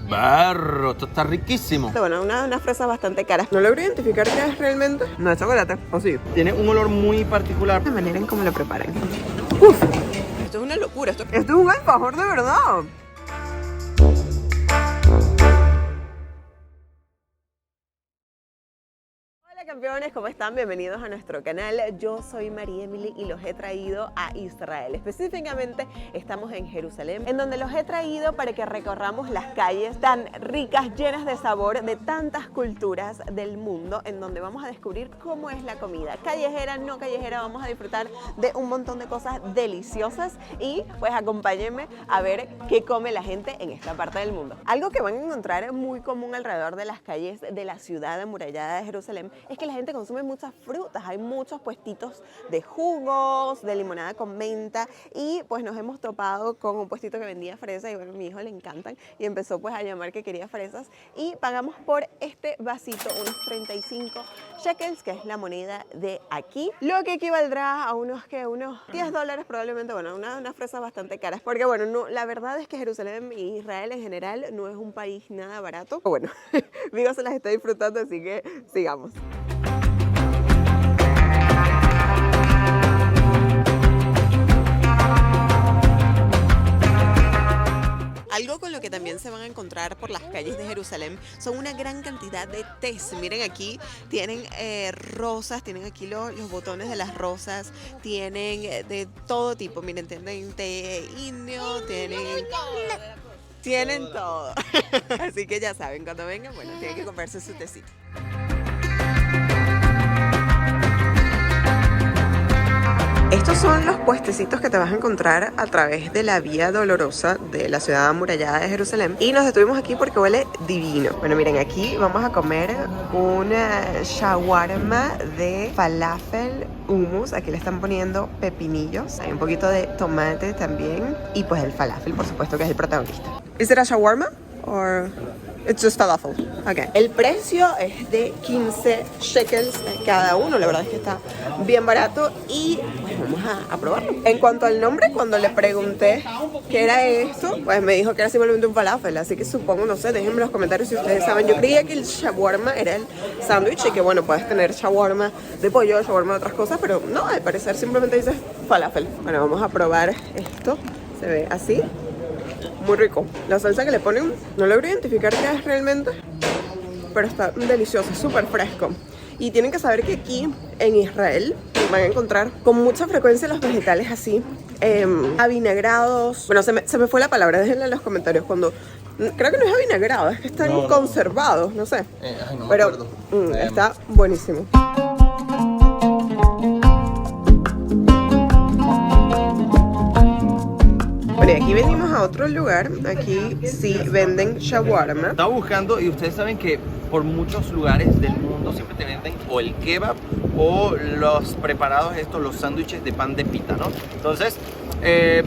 Berro, esto está riquísimo. Bueno, unas fresas bastante caras. No logro identificar qué es realmente. No es chocolate, ¿o sí? Tiene un olor muy particular. La manera en cómo lo preparan. Uf, esto es una locura. Esto es un alfajor de verdad. Campeones, ¿cómo están? Bienvenidos a nuestro canal. Yo soy María Emily y los he traído a Israel. Específicamente estamos en Jerusalén, en donde los he traído para que recorramos las calles tan ricas, llenas de sabor, de tantas culturas del mundo, en donde vamos a descubrir cómo es la comida. Callejera, no callejera, vamos a disfrutar de un montón de cosas deliciosas y pues acompáñenme a ver qué come la gente en esta parte del mundo. Algo que van a encontrar muy común alrededor de las calles de la ciudad amurallada de Jerusalén es que la gente consume muchas frutas, hay muchos puestitos de jugos, de limonada con menta y pues nos hemos topado con un puestito que vendía fresas y bueno, a mi hijo le encantan y empezó pues a llamar que quería fresas y pagamos por este vasito unos 35 shekels, que es la moneda de aquí, lo que equivaldrá a unos $10 probablemente, bueno, unas fresas bastante caras, porque bueno, no, la verdad es que Jerusalén y Israel en general no es un país nada barato, pero bueno, Vigo se las está disfrutando, así que sigamos. Algo con lo que también se van a encontrar por las calles de Jerusalén son una gran cantidad de tés. Miren aquí, tienen rosas, tienen aquí los botones de las rosas, tienen de todo tipo. Miren, tienen té indio, tienen todo. Así que ya saben, cuando vengan, bueno, tienen que comprarse su tecito. Estos son los puestecitos que te vas a encontrar a través de la Vía Dolorosa de la ciudad amurallada de Jerusalén. Y nos detuvimos aquí porque huele divino. Bueno, miren, aquí vamos a comer una shawarma de falafel hummus. Aquí le están poniendo pepinillos. Hay un poquito de tomate también. Y pues el falafel, por supuesto, que es el protagonista. ¿Es it a shawarma? Or it's just falafel? Okay. El precio es de 15 shekels cada uno. La verdad es que está bien barato y pues vamos a probarlo. En cuanto al nombre, cuando le pregunté qué era esto, pues me dijo que era simplemente un falafel. Así que supongo, no sé, déjenme en los comentarios si ustedes saben. Yo creía que el shawarma era el sándwich y que bueno, puedes tener shawarma de pollo, shawarma de otras cosas, pero no, al parecer simplemente dice falafel. Bueno, vamos a probar esto. Se ve así. Muy rico. La salsa que le ponen, no logro identificar qué es realmente, pero está delicioso, súper fresco. Y tienen que saber que aquí en Israel van a encontrar con mucha frecuencia los vegetales así, avinagrados. Bueno, se me fue la palabra, déjenla en los comentarios cuando... Creo que no es avinagrado, es que están conservados, no sé. No pero está buenísimo. Bueno, y aquí venimos a otro lugar. Aquí sí venden shawarma. Estaba buscando y ustedes saben que por muchos lugares del mundo siempre te venden o el kebab o los preparados estos, los sándwiches de pan de pita, ¿no? Entonces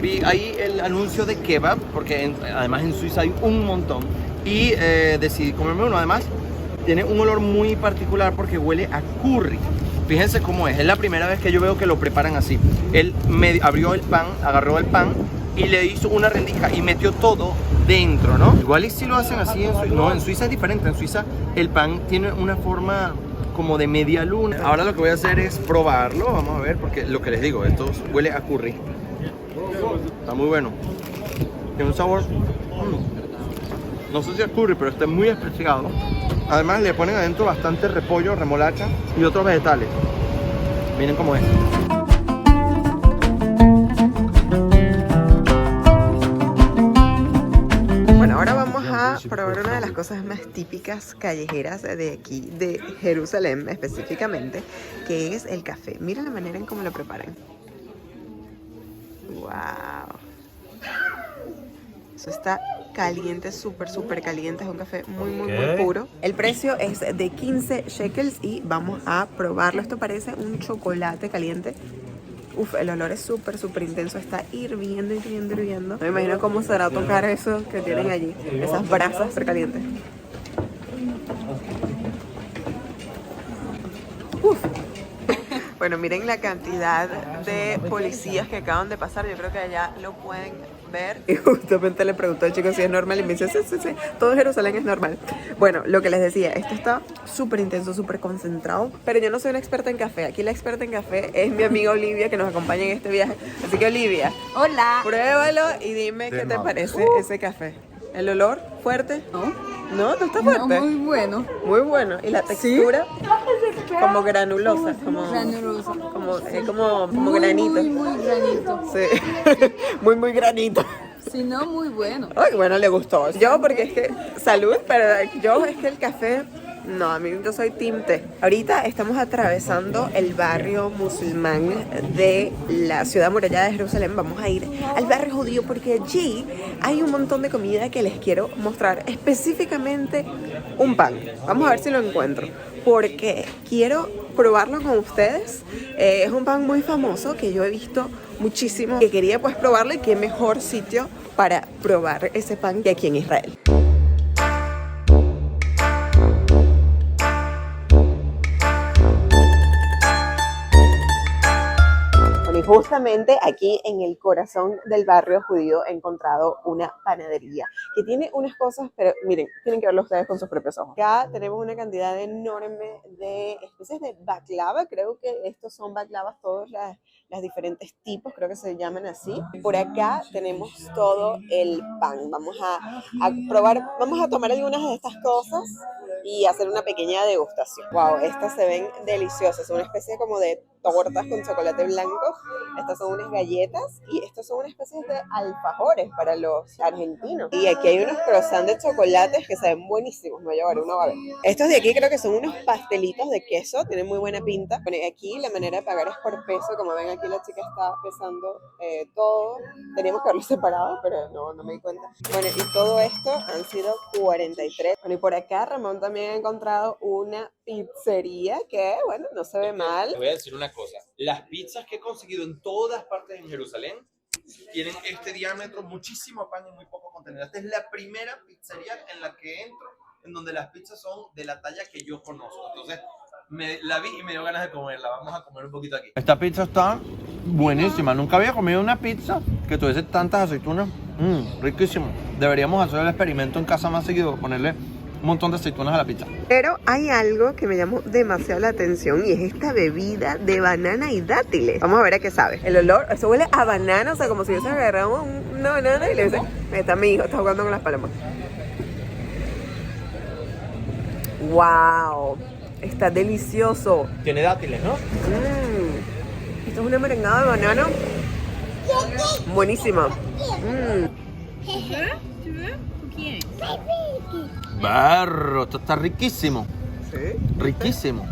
vi ahí el anuncio de kebab, porque además en Suiza hay un montón y decidí comerme uno. Además tiene un olor muy particular porque huele a curry. Fíjense cómo es la primera vez que yo veo que lo preparan así. Él abrió el pan, agarró el pan y le hizo una rendija y metió todo dentro, ¿no? Igual y si lo hacen así en Suiza. No, en Suiza es diferente. En Suiza el pan tiene una forma como de media luna. Ahora lo que voy a hacer es probarlo. Vamos a ver, porque lo que les digo, esto huele a curry. Está muy bueno. Tiene un sabor... no sé si es curry, pero está muy especiado. Además le ponen adentro bastante repollo, remolacha y otros vegetales. Miren cómo es. Ahora vamos a probar una de las cosas más típicas callejeras de aquí, de Jerusalén específicamente, que es el café. Miren la manera en cómo lo preparan. ¡Wow! Eso está caliente, súper caliente. Es un café muy puro. El precio es de 15 shekels y vamos a probarlo. Esto parece un chocolate caliente. Uf, el olor es súper intenso, está hirviendo. No me imagino cómo será tocar eso que tienen allí, esas brasas súper calientes. Uf, Bueno, miren la cantidad de policías que acaban de pasar. Yo creo que allá lo pueden ver. Y justamente le preguntó al chico si es normal y me dice, sí, todo Jerusalén es normal. Bueno, lo que les decía, esto está súper intenso, súper concentrado, pero yo no soy una experta en café. Aquí la experta en café es mi amiga Olivia, que nos acompaña en este viaje. Así que Olivia, Hola. pruébalo y dime qué te parece ese café. ¿El olor fuerte? No está fuerte. No, muy bueno. Muy bueno. ¿Y la textura? Como granulosa, Granulosa. como granito. Muy granito. Sí, muy granito. Si no, muy bueno. Ay, bueno, le gustó. Yo, porque es que salud, pero yo es que el café, no, a mí yo soy team té. Ahorita estamos atravesando el barrio musulmán de la ciudad amurallada de Jerusalén. Vamos a ir al barrio judío porque allí hay un montón de comida que les quiero mostrar. Específicamente un pan. Vamos a ver si lo encuentro, porque quiero probarlo con ustedes. Es un pan muy famoso que yo he visto muchísimo, que quería pues probarlo, y qué mejor sitio para probar ese pan que aquí en Israel. Y justamente aquí en el corazón del barrio judío he encontrado una panadería que tiene unas cosas, pero miren, tienen que verlo ustedes con sus propios ojos. Acá tenemos una cantidad enorme de especies de baklava. Creo que estos son baklavas, todos las diferentes tipos, creo que se llaman así. Por acá tenemos todo el pan. Vamos a probar, vamos a tomar algunas de estas cosas y hacer una pequeña degustación. Wow, estas se ven deliciosas. Son una especie como de tortas con chocolate blanco. Estas son unas galletas y estas son una especie de alfajores para los argentinos. Y aquí hay unos croissants de chocolates que se ven buenísimos. Me voy a llevar uno a ver. Estos de aquí creo que son unos pastelitos de queso. Tienen muy buena pinta. Bueno, aquí la manera de pagar es por peso. Como ven, aquí la chica está pesando todo. Teníamos que verlo separado, pero no me di cuenta. Bueno, y todo esto han sido 43. Bueno, y por acá Ramón también ha encontrado una pizzería que, bueno, no se ve mal. Te voy a decir una cosa. Las pizzas que he conseguido en todas partes en Jerusalén tienen este diámetro, muchísimo pan y muy poco contenido. Esta es la primera pizzería en la que entro en donde las pizzas son de la talla que yo conozco. Entonces, la vi y me dio ganas de comerla. Vamos a comer un poquito aquí. Esta pizza está buenísima. Nunca había comido una pizza que tuviese tantas aceitunas. Riquísimo. Deberíamos hacer el experimento en casa más seguido, ponerle un montón de aceitunas a la pizza. Pero hay algo que me llamó demasiado la atención y es esta bebida de banana y dátiles. Vamos a ver a qué sabe. El olor, eso huele a banana, o sea, como si hubiese agarrado una banana y le dice, ahí está mi hijo, está jugando con las palomas. ¡Wow! Está delicioso. Tiene dátiles, ¿no? Esto es una merengada de banano. Buenísima. Barro, esto está riquísimo. Sí. Riquísimo.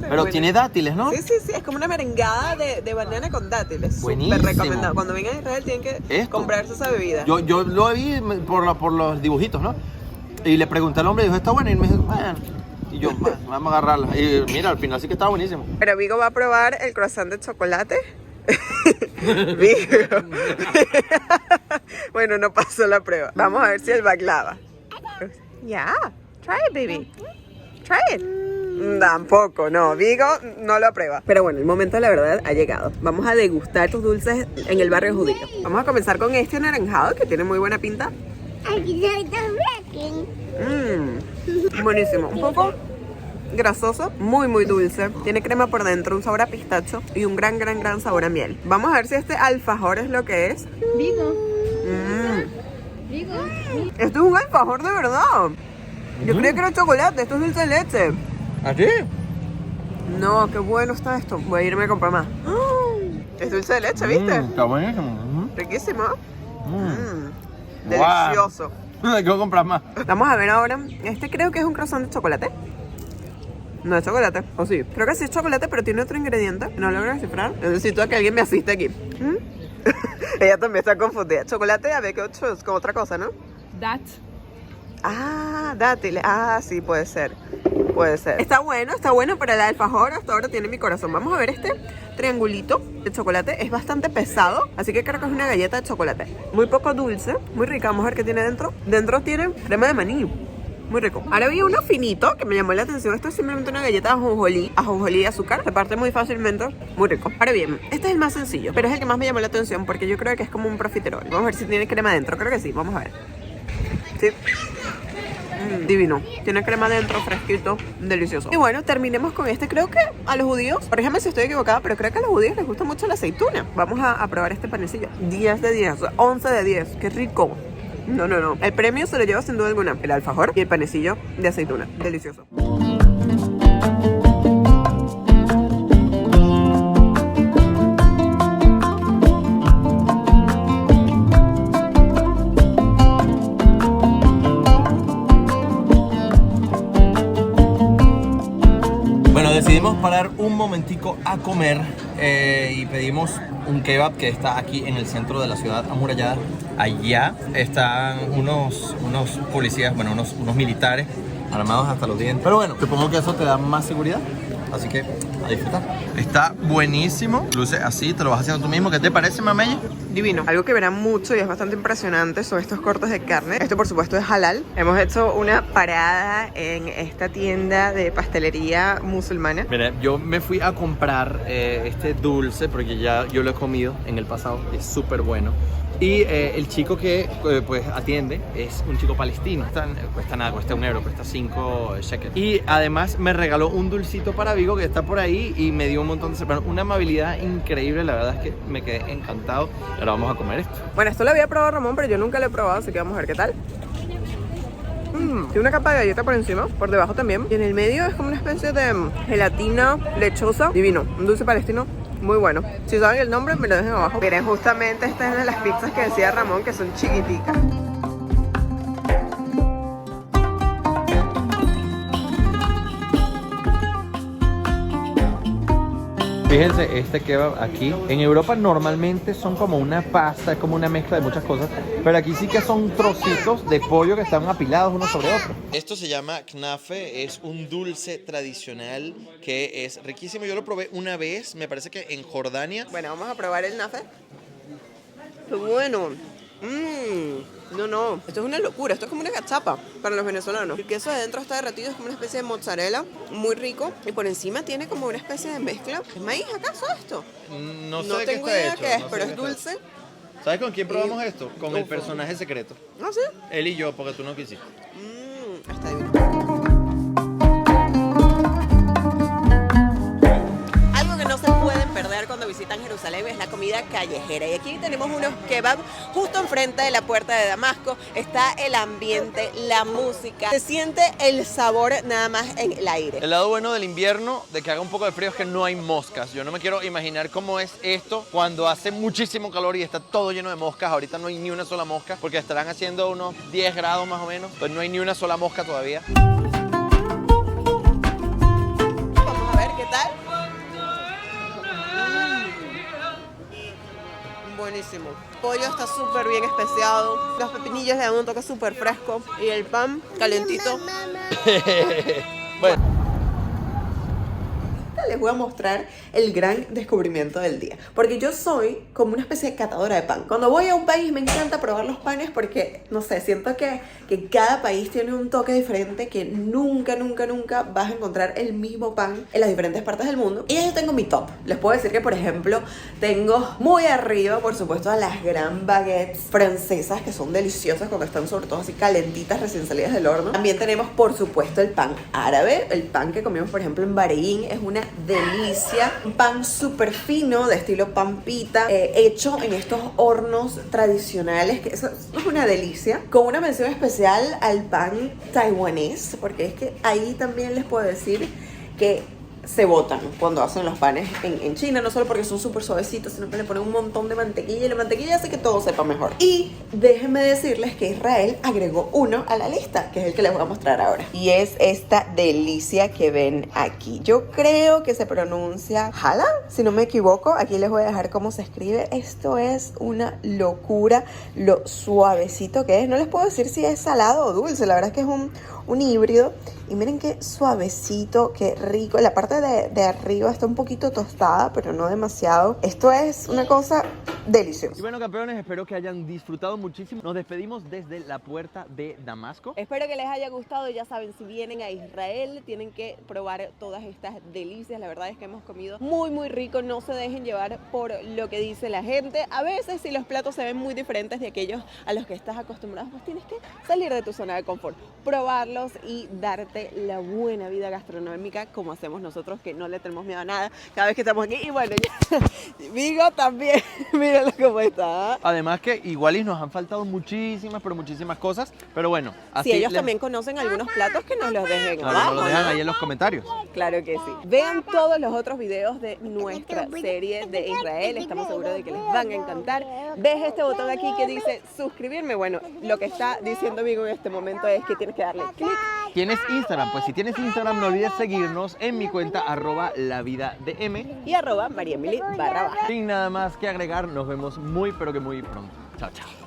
Pero tiene dátiles, ¿no? Sí, es como una merengada de banana con dátiles. Buenísimo. Súper recomendado. Cuando vengan a Israel tienen que comprarse esa bebida. Yo lo vi por los dibujitos, ¿no? Y le pregunté al hombre y dijo, ¿está buena? Y me dijo, bueno. Y yo, vamos a agarrarla. Y mira, al final sí que estaba buenísimo. Pero Vigo va a probar el croissant de chocolate. Vigo. Bueno, no pasó la prueba. Vamos a ver si el baklava. Yeah, try it, baby. Try it. Tampoco, no. Vigo no lo aprueba. Pero bueno, el momento de la verdad ha llegado. Vamos a degustar estos dulces en el barrio judío. Vamos a comenzar con este anaranjado que tiene muy buena pinta. Buenísimo. Un poco grasoso, muy dulce. Tiene crema por dentro, un sabor a pistacho y un gran sabor a miel. Vamos a ver si este alfajor es lo que es. Vigo. Vigo. Esto es un alfajor de verdad. Yo creía que era chocolate, esto es dulce de leche. ¿Así? No, qué bueno está esto. Voy a irme a comprar más. Es dulce de leche, ¿viste? Está buenísimo. Riquísimo. Delicioso. Wow. Quiero comprar más. Vamos a ver ahora. Este creo que es un croissant de chocolate. No es chocolate, ¿o sí? Creo que sí es chocolate, pero tiene otro ingrediente. No logro descifrar. Necesito que alguien me asista aquí. Ella también está confundida. Chocolate, a ver, ¿qué otro es? Como otra cosa, ¿no? That. Ah, dátiles. Ah, sí, puede ser. Puede ser. Está bueno, pero el alfajor hasta ahora tiene mi corazón. Vamos a ver este triangulito de chocolate. Es bastante pesado, así que creo que es una galleta de chocolate. Muy poco dulce, muy rica. Vamos a ver qué tiene dentro. Dentro tiene crema de maní. muy rico. Ahora vi uno finito que me llamó la atención. Esto es simplemente una galleta de ajonjolí y azúcar. Se parte muy fácilmente, muy rico. Ahora bien, este es el más sencillo, pero es el que más me llamó la atención porque yo creo que es como un profiterol. Vamos a ver si tiene crema adentro. Creo que sí, vamos a ver. Sí. Divino, tiene crema adentro, fresquito, delicioso. Y bueno, terminemos con este. Creo que a los judíos, corrígeme si estoy equivocada, pero creo que a los judíos les gusta mucho la aceituna. Vamos a probar este panecillo. 10 de 10, 11 de 10, qué rico. No. El premio se lo lleva sin duda alguna el alfajor y el panecillo de aceituna. Delicioso. Decidimos parar un momentico a comer y pedimos un kebab que está aquí en el centro de la ciudad amurallada. Allá están unos policías, bueno, unos militares armados hasta los dientes. Pero bueno, supongo que eso te da más seguridad. Así que a disfrutar. Está buenísimo. Luce así, te lo vas haciendo tú mismo. ¿Qué te parece, mamey? Divino. Algo que verán mucho y es bastante impresionante son estos cortes de carne. Esto por supuesto es halal. Hemos hecho una parada en esta tienda de pastelería musulmana. Mira, yo me fui a comprar este dulce porque ya yo lo he comido en el pasado. Es súper bueno. Y el chico que pues atiende es un chico palestino. Cuesta nada, cuesta €1, cuesta 5 shekels. Y además me regaló un dulcito para Vigo que está por ahí y me dio un montón de... Una amabilidad increíble, la verdad es que me quedé encantado. Ahora vamos a comer esto. Bueno, esto lo había probado Ramón, pero yo nunca lo he probado, así que vamos a ver qué tal. Tiene una capa de galleta por encima, por debajo también. Y en el medio es como una especie de gelatina lechosa. Divino, un dulce palestino muy bueno. Si saben el nombre, me lo dejen abajo. Miren, justamente esta es una de las pizzas que decía Ramón, que son chiquiticas. Fíjense, este kebab aquí, en Europa normalmente son como una pasta, es como una mezcla de muchas cosas, pero aquí sí que son trocitos de pollo que están apilados uno sobre otro. Esto se llama knafe, es un dulce tradicional que es riquísimo. Yo lo probé una vez, me parece que en Jordania. Bueno, vamos a probar el nafe. ¡Qué bueno! No, esto es una locura, esto es como una cachapa para los venezolanos. El queso de dentro está derretido, es como una especie de mozzarella, muy rico. Y por encima tiene como una especie de mezcla. ¿Es maíz acaso esto? No sé de qué tengo está idea hecho. qué es, No sé pero de es qué está dulce. hecho. ¿Sabes con quién probamos esto? Con el Ufo. personaje secreto. ¿Ah, sí? Él y yo, porque tú no quisiste. Está divino. Algo que no se pueden perder cuando visitan Jerusalén es la comida callejera. Y aquí tenemos unos kebab justo enfrente de la puerta de Damasco. Está el ambiente, la música. Se siente el sabor nada más en el aire. El lado bueno del invierno, de que haga un poco de frío, es que no hay moscas. Yo no me quiero imaginar cómo es esto cuando hace muchísimo calor y está todo lleno de moscas. Ahorita no hay ni una sola mosca, porque estarán haciendo unos 10 grados más o menos. Pues no hay ni una sola mosca todavía. Vamos a ver qué tal. Buenísimo. El pollo está súper bien especiado. Los pepinillos le dan un toque súper fresco. Y el pan calentito. Bueno. Les voy a mostrar el gran descubrimiento del día. Porque yo soy como una especie de catadora de pan. Cuando voy a un país me encanta probar los panes porque, no sé, siento que cada país tiene un toque diferente, que nunca vas a encontrar el mismo pan en las diferentes partes del mundo. Y yo tengo mi top. Les puedo decir que, por ejemplo, tengo muy arriba, por supuesto, a las gran baguettes francesas, que son deliciosas cuando están sobre todo así calentitas, recién salidas del horno. También tenemos, por supuesto, el pan árabe. El pan que comimos, por ejemplo, en Bahrein es una delicia. Un pan súper fino de estilo pan pita, hecho en estos hornos tradicionales, que eso es una delicia, con una mención especial al pan taiwanés, porque es que ahí también les puedo decir que se botan cuando hacen los panes en China, no solo porque son súper suavecitos, sino que le ponen un montón de mantequilla y la mantequilla hace que todo sepa mejor. Y déjenme decirles que Israel agregó uno a la lista, que es el que les voy a mostrar ahora. Y es esta delicia que ven aquí. Yo creo que se pronuncia halal, si no me equivoco. Aquí les voy a dejar cómo se escribe. Esto es una locura, lo suavecito que es. No les puedo decir si es salado o dulce, la verdad es que es un híbrido. Y miren qué suavecito, qué rico. La parte de arriba está un poquito tostada, pero no demasiado. Esto es una cosa delicioso. Y bueno, campeones, espero que hayan disfrutado muchísimo. Nos despedimos desde la puerta de Damasco. Espero que les haya gustado. Ya saben, si vienen a Israel tienen que probar todas estas delicias. La verdad es que hemos comido muy rico. No se dejen llevar por lo que dice la gente. A veces si los platos se ven muy diferentes de aquellos a los que estás acostumbrado, pues tienes que salir de tu zona de confort, probarlos y darte la buena vida gastronómica como hacemos nosotros, que no le tenemos miedo a nada cada vez que estamos aquí. Y bueno, ya, Vigo también, míralo cómo está. Además que igual y nos han faltado muchísimas, pero muchísimas cosas. Pero bueno, así Si ellos también conocen algunos platos, que nos los dejen abajo, nos lo dejan ¿no? ahí en los comentarios. Claro que sí. Vean todos los otros videos de nuestra serie de Israel. Estamos seguros de que les van a encantar. ¿Ves este botón aquí que dice suscribirme? Bueno, lo que está diciendo Vigo en este momento es que tienes que darle clic. ¿Tienes Instagram? Pues si tienes Instagram, no olvides seguirnos en mi cuenta @lavidadm. Y @mariemily_. Sin nada más que agregar, nos vemos muy pero que muy pronto. Chao, chao.